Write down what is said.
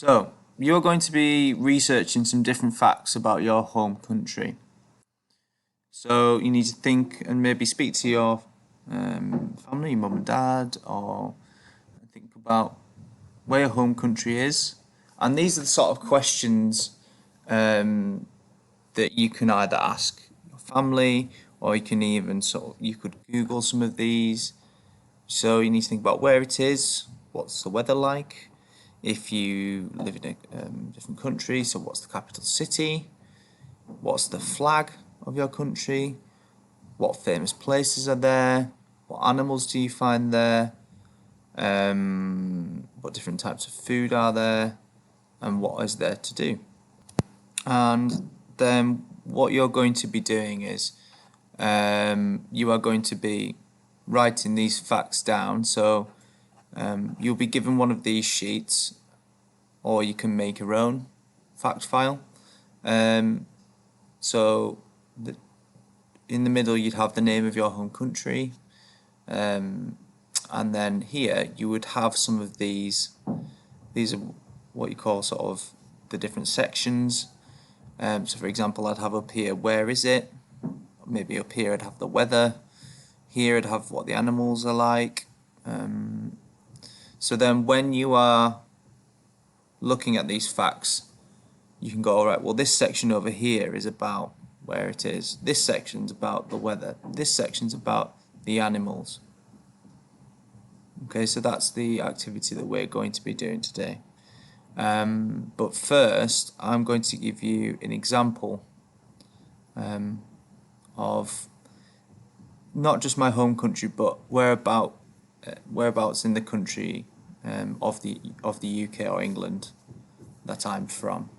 So, you're going to be researching some different facts about your home country. So, you need to think and maybe speak to your family, your mum and dad, or think about where your home country is. And these are the sort of questions um, that you can either ask your family, or you can even you could Google some of these. So, you need to think about where it is, what's the weather like, if you live in a different country, so what's the capital city? What's the flag of your country? What famous places are there? What animals do you find there? What different types of food are there? And what is there to do? And then what you're going to be doing is you are going to be writing these facts down. So you'll be given one of these sheets, or you can make your own fact file. So in the middle you'd have the name of your home country, and then here you would have some of these. These are what you call sort of the different sections. So for example, I'd have up here, where is it? Maybe up here I'd have the weather. Here I'd have what the animals are like. So then when you are looking at these facts, you can go, all right, well, this section over here is about where it is. This section's about the weather. This section's about the animals. Okay, so that's the activity that we're going to be doing today. But first, I'm going to give you an example of not just my home country, but whereabouts in the country of the UK or England that I'm from.